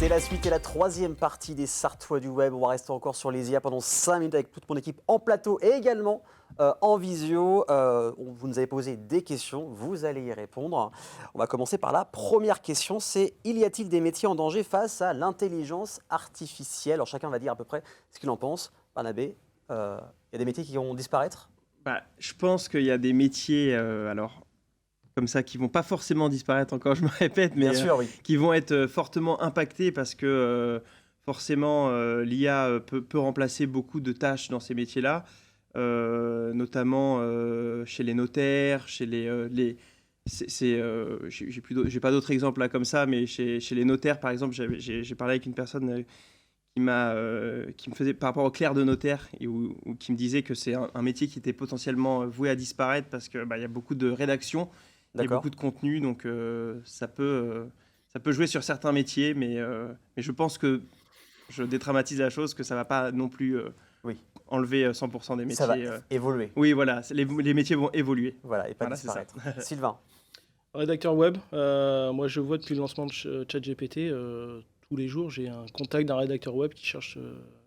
C'est la suite et la troisième partie des Sartois du Web. On va rester encore sur les IA pendant 5 minutes avec toute mon équipe en plateau et également en visio. Vous nous avez posé des questions, vous allez y répondre. On va commencer par la première question, c'est: y a-t-il des métiers en danger face à l'intelligence artificielle? Alors chacun va dire à peu près ce qu'il en pense. Barnabé, il y a des métiers qui vont disparaître? Je pense qu'il y a des métiers, comme ça, qui vont pas forcément disparaître, encore je me répète, mais Bien sûr, oui. qui vont être fortement impactés parce que forcément l'IA peut remplacer beaucoup de tâches dans ces métiers-là, notamment chez les notaires, chez j'ai pas d'autres exemples là comme ça, mais chez les notaires par exemple, j'ai parlé avec une personne qui me faisait par rapport au clerc de notaire ou qui me disait que c'est un métier qui était potentiellement voué à disparaître parce que il y a beaucoup de rédaction, il y a D'accord. beaucoup de contenu, donc ça peut jouer sur certains métiers, mais je pense que je dédramatise la chose, que ça va pas non plus Oui, enlever 100% des ça va métiers. évoluer. Oui, voilà, les métiers vont évoluer. Voilà, et pas Voilà, c'est ça. disparaître. Sylvain. Rédacteur web, moi je vois depuis le lancement de ChatGPT, tous les jours j'ai un contact d'un rédacteur web qui cherche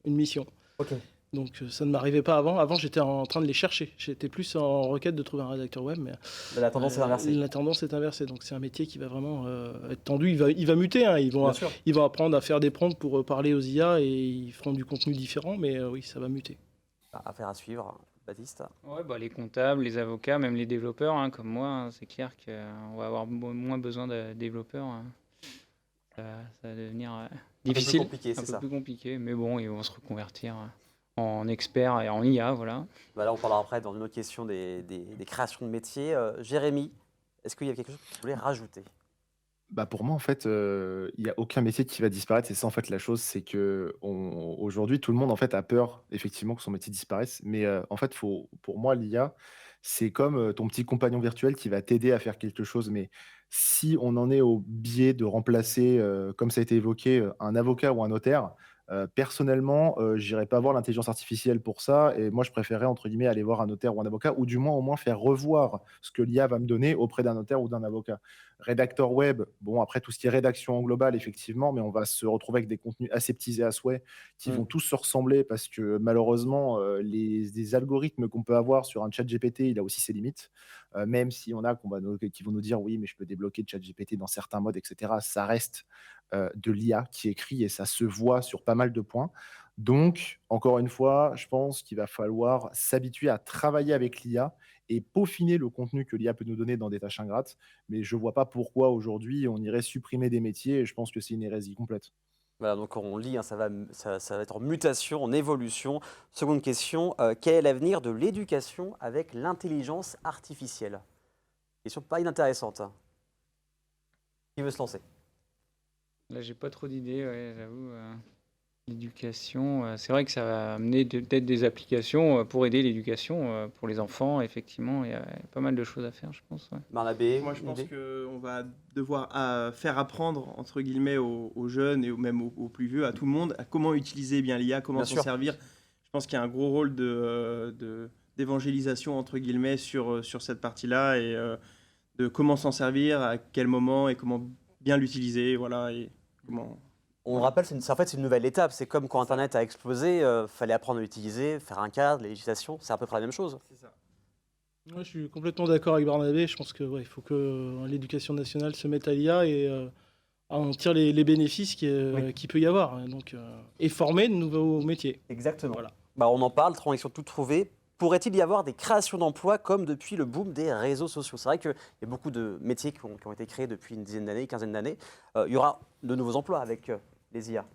une mission. Ok. Donc ça ne m'arrivait pas avant. Avant j'étais en train de les chercher. J'étais plus en requête de trouver un rédacteur web, mais La tendance est inversée. la tendance est inversée. Donc c'est un métier qui va vraiment être tendu. Il va muter, hein. Bien sûr. Ils vont apprendre à faire des prompts pour parler aux IA et ils feront du contenu différent, mais oui, ça va muter. Affaire à suivre. Baptiste. Ouais, les comptables, les avocats, même les développeurs, hein, comme moi, hein, c'est clair qu'on va avoir moins besoin de développeurs, hein. Ça va devenir difficile, Un peu plus compliqué, un c'est peu ça. plus compliqué, mais bon, ils vont se reconvertir en experts et en IA, voilà. Là, on parlera après dans une autre question des créations de métiers. Jérémy, est-ce qu'il y a quelque chose que tu voulais rajouter? Pour moi, en fait, il y a aucun métier qui va disparaître. C'est ça, en fait, la chose, c'est qu'aujourd'hui, tout le monde, en fait, a peur, effectivement, que son métier disparaisse. Mais, en fait, pour moi, l'IA, c'est comme, ton petit compagnon virtuel qui va t'aider à faire quelque chose. Mais si on en est au biais de remplacer, comme ça a été évoqué, un avocat ou un notaire, personnellement, j'irais pas voir l'intelligence artificielle pour ça et moi, je préférerais, entre guillemets, aller voir un notaire ou un avocat ou du moins, au moins, faire revoir ce que l'IA va me donner auprès d'un notaire ou d'un avocat. Rédacteur web, bon, après tout ce qui est rédaction en global, effectivement, mais on va se retrouver avec des contenus aseptisés à souhait qui vont tous se ressembler parce que malheureusement, les algorithmes qu'on peut avoir sur un chat GPT, il a aussi ses limites. Même si on a qui vont nous dire oui, mais je peux débloquer le chat GPT dans certains modes, etc. Ça reste de l'IA qui écrit et ça se voit sur pas mal de points. Donc, encore une fois, je pense qu'il va falloir s'habituer à travailler avec l'IA et peaufiner le contenu que l'IA peut nous donner dans des tâches ingrates. Mais je ne vois pas pourquoi aujourd'hui on irait supprimer des métiers et je pense que c'est une hérésie complète. Voilà, donc on lit, hein, ça va être en mutation, en évolution. Seconde question, quel est l'avenir de l'éducation avec l'intelligence artificielle? Question pas inintéressante, hein. Qui veut se lancer? Là, j'ai pas trop d'idées, ouais, j'avoue. L'éducation, c'est vrai que ça va amener peut-être des applications pour aider l'éducation pour les enfants. Effectivement, il y a pas mal de choses à faire, je pense. Ouais. Barnabé, Moi, je une pense idée? qu'on va devoir faire apprendre, entre guillemets, aux jeunes et même aux plus vieux, à tout le monde, à comment utiliser bien l'IA, comment Bien s'en sûr. servir. Je pense qu'il y a un gros rôle d'évangélisation, entre guillemets, sur cette partie-là et de comment s'en servir, à quel moment et comment bien l'utiliser. Voilà, et comment... On le rappelle, en fait, c'est une nouvelle étape. C'est comme quand Internet a explosé, fallait apprendre à l'utiliser, faire un cadre, les législations, c'est à peu près la même chose. C'est ça. Ouais, je suis complètement d'accord avec Barnabé. Je pense que il faut que l'éducation nationale se mette à l'IA et en tire les bénéfices qu'il peut y avoir. Hein. Donc, et former de nouveaux métiers. Exactement. Voilà. On en parle, transition toute trouvée. Pourrait-il y avoir des créations d'emplois comme depuis le boom des réseaux sociaux? C'est vrai qu'il y a beaucoup de métiers qui ont été créés depuis une dizaine d'années, une quinzaine d'années. Il y aura de nouveaux emplois avec les IA.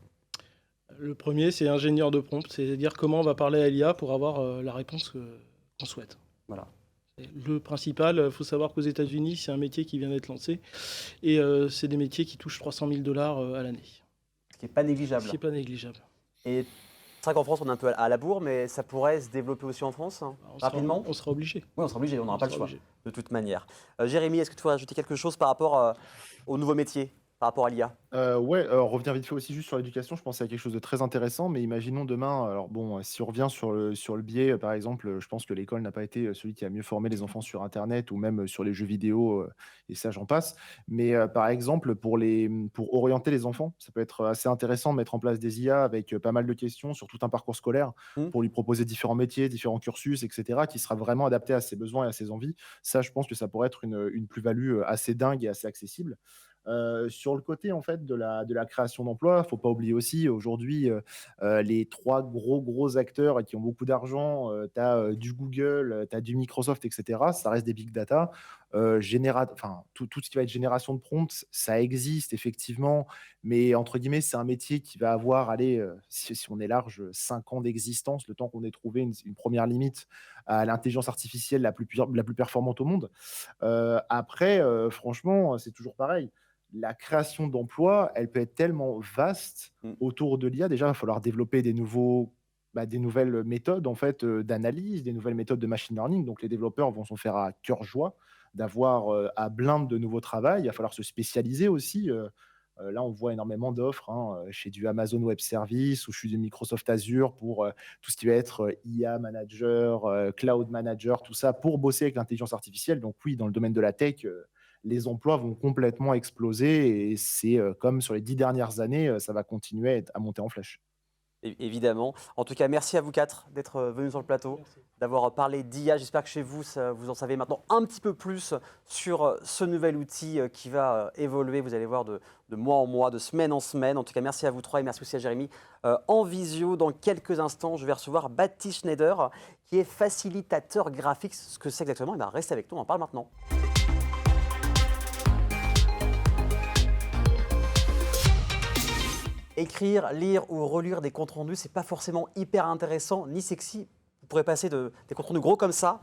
Le premier, c'est ingénieur de prompt, c'est-à-dire comment on va parler à l'IA pour avoir la réponse qu'on souhaite. Voilà. C'est le principal, il faut savoir qu'aux États-Unis, c'est un métier qui vient d'être lancé et c'est des métiers qui touchent 300 000 $ à l'année. Ce qui n'est pas négligeable. Ce qui n'est pas négligeable. Et c'est vrai qu'en France, on est un peu à la bourre, mais ça pourrait se développer aussi en France, hein, rapidement. On sera obligé. Oui, on sera obligé, on n'aura pas le choix, Obligé. de toute manière. Jérémy, est-ce que tu veux ajouter quelque chose par rapport aux nouveaux métiers par rapport à l'IA? Ouais, revenir vite fait aussi juste sur l'éducation, je pensais à quelque chose de très intéressant, mais imaginons demain, alors bon, si on revient sur le biais, par exemple, je pense que l'école n'a pas été, celui qui a mieux formé les enfants sur internet ou même, sur les jeux vidéo, et ça j'en passe. Mais, par exemple, pour orienter les enfants, ça peut être assez intéressant de mettre en place des IA avec, pas mal de questions sur tout un parcours scolaire, Mmh. pour lui proposer différents métiers, différents cursus et cetera, qui sera vraiment adapté à ses besoins et à ses envies. Ça, je pense que ça pourrait être une plus-value, assez dingue et assez accessible. Sur le côté, en fait, de la création d'emplois, faut pas oublier aussi aujourd'hui, les 3 gros acteurs qui ont beaucoup d'argent, tu as, du Google, tu as du Microsoft et cetera. Ça reste des big data. Enfin, tout ce qui va être génération de prompts, ça existe effectivement, mais entre guillemets, c'est un métier qui va avoir, allez, si on est large, 5 ans d'existence, le temps qu'on ait trouvé une 1re limite à l'intelligence artificielle la plus performante au monde. Après, franchement, c'est toujours pareil. La création d'emplois, elle peut être tellement vaste Mmh. autour de l'IA. Déjà, il va falloir développer des nouvelles méthodes en fait, d'analyse, des nouvelles méthodes de machine learning. Donc les développeurs vont s'en faire à cœur joie d'avoir, à blinde de nouveaux travail. Il va falloir se spécialiser aussi, là, on voit énormément d'offres, hein, chez du Amazon Web Services ou chez du Microsoft Azure pour, tout ce qui va être, IA manager, cloud manager, tout ça pour bosser avec l'intelligence artificielle. Donc oui, dans le domaine de la tech, les emplois vont complètement exploser et c'est, comme sur les 10 dernières années, ça va continuer à monter en flèche. Évidemment. En tout cas, merci à vous 4 d'être, venus sur le plateau, Merci. d'avoir parlé d'IA. J'espère que chez vous, vous en savez maintenant un petit peu plus sur, ce nouvel outil, qui va, évoluer, vous allez voir, de mois en mois, de semaine en semaine. En tout cas, merci à vous 3 et merci aussi à Jérémy. En visio, dans quelques instants, je vais recevoir Baptiste Schneider, qui est facilitateur graphique. Ce que c'est exactement, eh ben, reste avec nous, on en parle maintenant. Écrire, lire ou relire des comptes rendus, c'est pas forcément hyper intéressant ni sexy. Vous pourrez passer des comptes rendus gros comme ça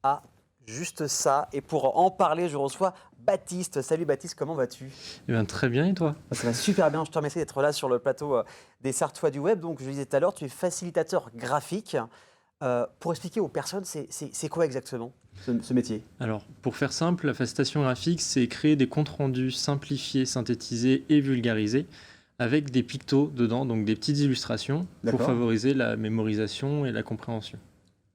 à juste ça. Et pour en parler, je reçois Baptiste. Salut Baptiste, comment vas-tu? Eh bien, très bien, et toi? Ça va super bien, je te remercie d'être là sur le plateau des Sartois du Web. Donc, je le disais tout à l'heure, tu es facilitateur graphique. Pour expliquer aux personnes, c'est quoi exactement ce métier? Alors, pour faire simple, la facilitation graphique, c'est créer des comptes rendus simplifiés, synthétisés et vulgarisés avec des pictos dedans, donc des petites illustrations pour D'accord. favoriser la mémorisation et la compréhension.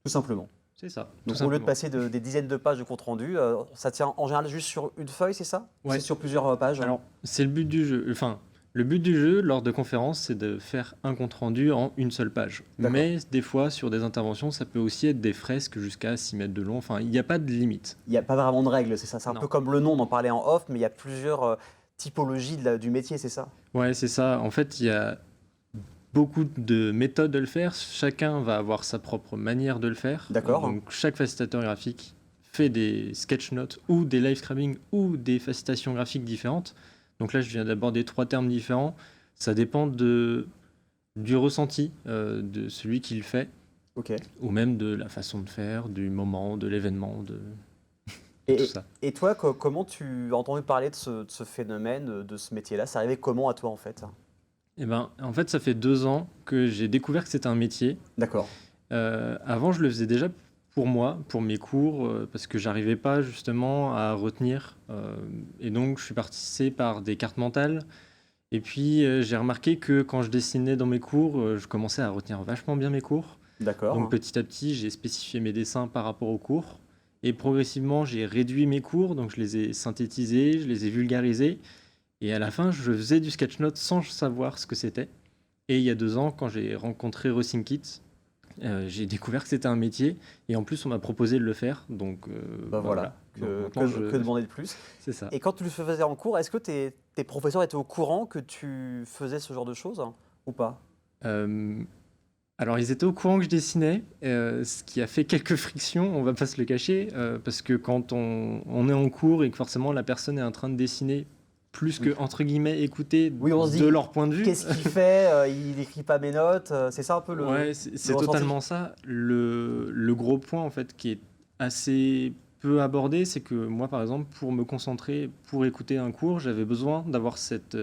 Tout simplement. C'est ça. Donc, tout au lieu de simplement. passer des dizaines de pages de compte rendu, ça tient en général juste sur une feuille, c'est ça? Ou Ouais. c'est sur plusieurs pages? Alors, c'est le but du jeu. Enfin, le but du jeu, lors de conférences, c'est de faire un compte rendu en une seule page. D'accord. Mais des fois, sur des interventions, ça peut aussi être des fresques jusqu'à 6 mètres de long. Enfin, il n'y a pas de limite. Il n'y a pas vraiment de règles, c'est ça. C'est un Non. peu comme le nom, on en parlait en off, mais il y a plusieurs typologies du métier, c'est ça? Ouais, c'est ça. En fait, il y a beaucoup de méthodes de le faire. Chacun va avoir sa propre manière de le faire. D'accord. Donc, chaque facilitateur graphique fait des sketch notes ou des live scribing ou des facilitations graphiques différentes. Donc là, je viens d'aborder 3 termes différents. Ça dépend du ressenti de celui qui le fait, Ok. ou même de la façon de faire, du moment, de l'événement, de Et, tout ça. et toi, comment tu as entendu parler de ce phénomène, de ce métier-là? C'est arrivé comment à toi en fait? Eh ben, en fait, ça fait 2 ans que j'ai découvert que c'était un métier. D'accord. Avant, je le faisais déjà pour moi, pour mes cours, parce que j'arrivais pas justement à retenir. Et donc, je suis passé par des cartes mentales. Et puis, j'ai remarqué que quand je dessinais dans mes cours, je commençais à retenir vachement bien mes cours. D'accord. Donc, petit à petit, j'ai spécifié mes dessins par rapport aux cours. Et progressivement, j'ai réduit mes cours. Donc, je les ai synthétisés, je les ai vulgarisés. Et à la fin, je faisais du sketch note sans savoir ce que c'était. Et il y a 2 ans, quand j'ai rencontré Rossinkit, j'ai découvert que c'était un métier. Et en plus, on m'a proposé de le faire. Donc, Bah voilà. Donc, Que maintenant, que demander de plus? c'est ça. Et quand tu le faisais en cours, est-ce que tes professeurs étaient au courant que tu faisais ce genre de choses ou pas? Euh, Alors, ils étaient au courant que je dessinais, ce qui a fait quelques frictions, on va pas se le cacher, parce que quand on est en cours et que forcément la personne est en train de dessiner, plus que, Oui. entre guillemets, écouter Oui, on se dit, de leur point de vue. Qu'est-ce qu'il fait? Il n'écrit pas mes notes. C'est ça un peu le. Ouais, c'est ressenti. totalement ça. Le gros point, en fait, qui est assez peu abordé, c'est que moi, par exemple, pour me concentrer, pour écouter un cours, j'avais besoin d'avoir cet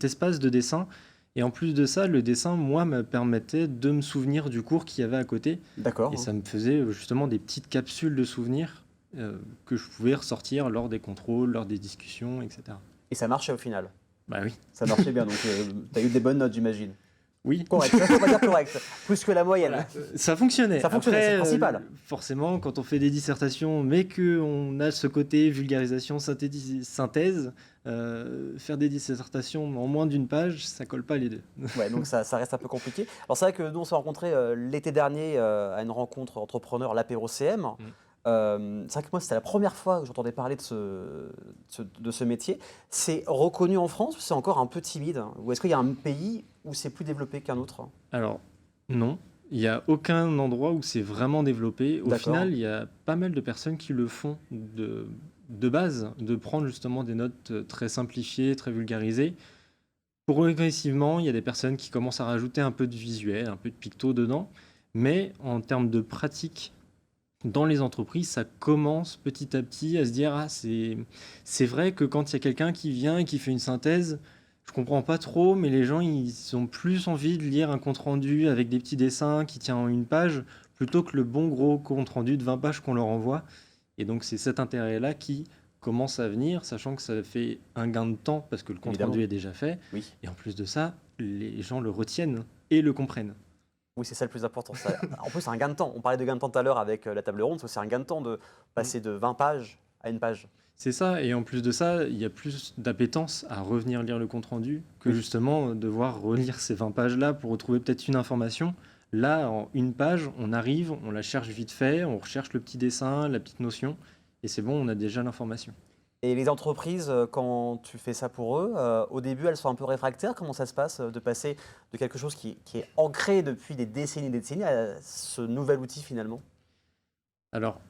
espace de dessin. Et en plus de ça, le dessin, moi, me permettait de me souvenir du cours qu'il y avait à côté. D'accord. Et ça me faisait justement des petites capsules de souvenirs que je pouvais ressortir lors des contrôles, lors des discussions, etc. Et ça marchait au final. Bah oui. Ça marchait bien, donc tu as eu des bonnes notes, j'imagine. Oui. Correct, ça, on va dire correct. Plus que la moyenne. Ça fonctionnait. Ça fonctionnait, c'est le principal. Forcément, quand on fait des dissertations, mais qu'on a ce côté vulgarisation, synthèse, faire des dissertations en moins d'une page, ça colle pas les deux. Ouais, donc ça reste un peu compliqué. Alors c'est vrai que nous, on s'est rencontrés l'été dernier à une rencontre entrepreneur, l'apéro CM. C'est vrai que moi, c'était la première fois que j'entendais parler de ce métier. C'est reconnu en France ou c'est encore un peu timide? Ou est-ce qu'il y a un pays où c'est plus développé qu'un autre? Alors, non. Il n'y a aucun endroit où c'est vraiment développé. Au D'accord. final, il y a pas mal de personnes qui le font de base, de prendre justement des notes très simplifiées, très vulgarisées. Progressivement, il y a des personnes qui commencent à rajouter un peu de visuel, un peu de picto dedans. Mais en termes de pratique, dans les entreprises, ça commence petit à petit à se dire ah, c'est vrai que quand il y a quelqu'un qui vient et qui fait une synthèse, je comprends pas trop, mais les gens ils ont plus envie de lire un compte rendu avec des petits dessins qui tient en une page plutôt que le bon gros compte rendu de 20 pages qu'on leur envoie. Et donc c'est cet intérêt-là qui commence à venir, sachant que ça fait un gain de temps parce que le compte Évidemment. rendu est déjà fait. Oui. Et en plus de ça, les gens le retiennent et le comprennent. Oui, c'est ça le plus important. En plus, c'est un gain de temps. On parlait de gain de temps tout à l'heure avec la table ronde. C'est un gain de temps de passer de 20 pages à une page. C'est ça, et en plus de ça, il y a plus d'appétence à revenir lire le compte-rendu que Oui. justement devoir relire ces 20 pages-là pour retrouver peut-être une information. Là, en une page, on arrive, on la cherche vite fait, on recherche le petit dessin, la petite notion, et c'est bon, on a déjà l'information. Et les entreprises, quand tu fais ça pour eux, au début, elles sont un peu réfractaires. Comment ça se passe de passer de quelque chose qui est ancré depuis des décennies à ce nouvel outil finalement? Alors,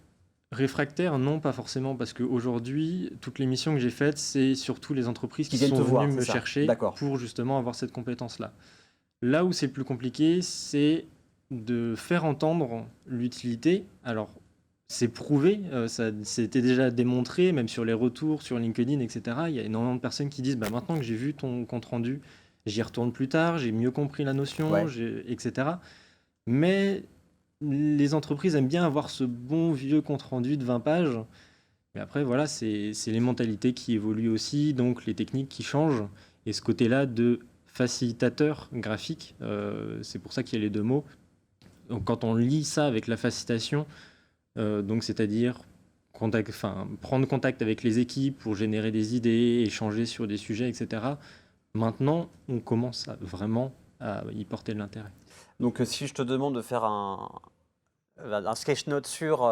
réfractaire, non, pas forcément, parce qu'aujourd'hui, toutes les missions que j'ai faites, c'est surtout les entreprises Qui qui viennent sont te voir, venues me c'est ça. chercher D'accord. pour justement avoir cette compétence-là. Là où c'est le plus compliqué, c'est de faire entendre l'utilité. Alors, c'est prouvé, ça c'était déjà démontré, même sur les retours, sur LinkedIn, etc. Il y a énormément de personnes qui disent bah, maintenant que j'ai vu ton compte rendu, j'y retourne plus tard, j'ai mieux compris la notion, Ouais. etc. Mais les entreprises aiment bien avoir ce bon vieux compte rendu de 20 pages. Mais après, voilà, c'est les mentalités qui évoluent aussi, donc les techniques qui changent. Et ce côté-là de facilitateur graphique, c'est pour ça qu'il y a les deux mots. Donc, quand on lit ça avec la facilitation, donc c'est-à-dire prendre contact avec les équipes pour générer des idées, échanger sur des sujets, etc. Maintenant, on commence vraiment à y porter de l'intérêt. Donc, si je te demande de faire un sketch note sur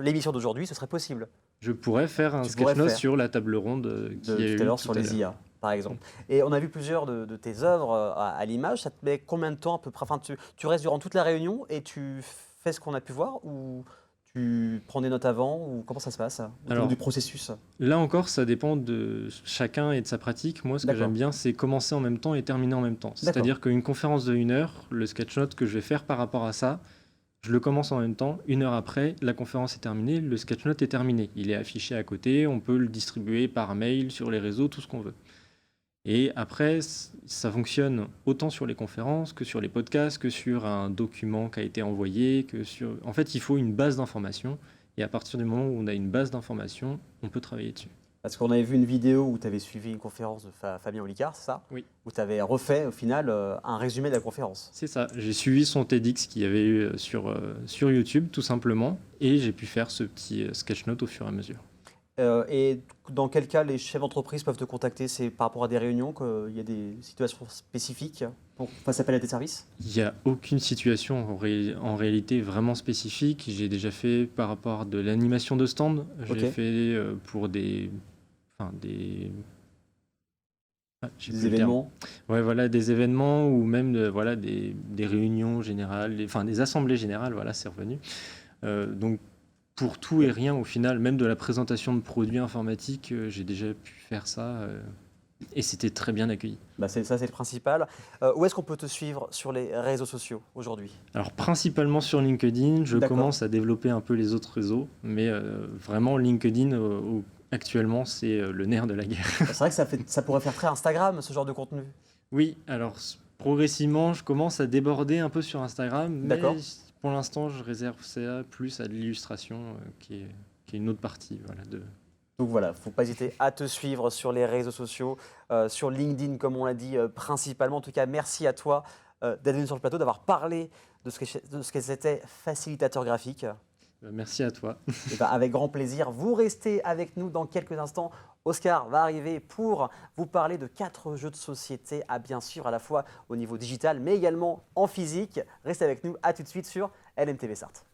l'émission d'aujourd'hui, ce serait possible. Je pourrais faire un Tu pourrais sketch note faire. sur la table ronde De qui tout est à l'heure sur les IA, par exemple. Et on a vu plusieurs de tes œuvres à l'image. Ça te met combien de temps à peu près? Enfin, tu restes durant toute la réunion et tu fais ce qu'on a pu voir ou tu prends des notes avant ou comment ça se passe au niveau Alors, du processus? Là encore, ça dépend de chacun et de sa pratique. Moi, ce que D'accord. j'aime bien, c'est commencer en même temps et terminer en même temps. C'est-à-dire qu'une conférence de 1 heure, le sketch note que je vais faire par rapport à ça, je le commence en même temps. 1 heure après, la conférence est terminée, le sketch note est terminé. Il est affiché à côté, on peut le distribuer par mail, sur les réseaux, tout ce qu'on veut. Et après, ça fonctionne autant sur les conférences que sur les podcasts, que sur un document qui a été envoyé, que sur... En fait, il faut une base d'informations. Et à partir du moment où on a une base d'informations, on peut travailler dessus. Parce qu'on avait vu une vidéo où tu avais suivi une conférence de Fabien Olicard, c'est ça? Oui. Où tu avais refait au final un résumé de la conférence. C'est ça. J'ai suivi son TEDx qu'il y avait eu sur YouTube, tout simplement. Et j'ai pu faire ce petit sketch note au fur et à mesure. Et dans quel cas les chefs d'entreprise peuvent te contacter? C'est par rapport à des réunions qu'il y a des situations spécifiques pour faire appel à tes services? Il n'y a aucune situation en réalité vraiment spécifique. J'ai déjà fait par rapport à de l'animation de stand. J'ai Ok. fait pour des j'ai Des plus le terme. événements? Ouais, voilà, des événements ou même voilà, des réunions générales, des assemblées générales, voilà, c'est revenu. Donc, pour tout et rien, au final, même de la présentation de produits informatiques, j'ai déjà pu faire ça et c'était très bien accueilli. Bah ça, c'est le principal. Où est-ce qu'on peut te suivre sur les réseaux sociaux aujourd'hui? Alors, principalement sur LinkedIn, je D'accord. commence à développer un peu les autres réseaux, mais vraiment, LinkedIn, actuellement, c'est le nerf de la guerre. C'est vrai que ça pourrait faire très Instagram, ce genre de contenu. Oui, alors progressivement, je commence à déborder un peu sur Instagram, mais D'accord. pour l'instant, je réserve ça plus à de l'illustration, qui est une autre partie voilà, de Donc voilà, il ne faut pas hésiter à te suivre sur les réseaux sociaux, sur LinkedIn comme on l'a dit principalement. En tout cas, merci à toi d'être venu sur le plateau, d'avoir parlé de ce que c'était facilitateur graphique. Merci à toi. Et ben, avec grand plaisir. Vous restez avec nous dans quelques instants. Oscar va arriver pour vous parler de 4 jeux de société à bien suivre à la fois au niveau digital mais également en physique. Restez avec nous, à tout de suite sur LMTV Sarthe.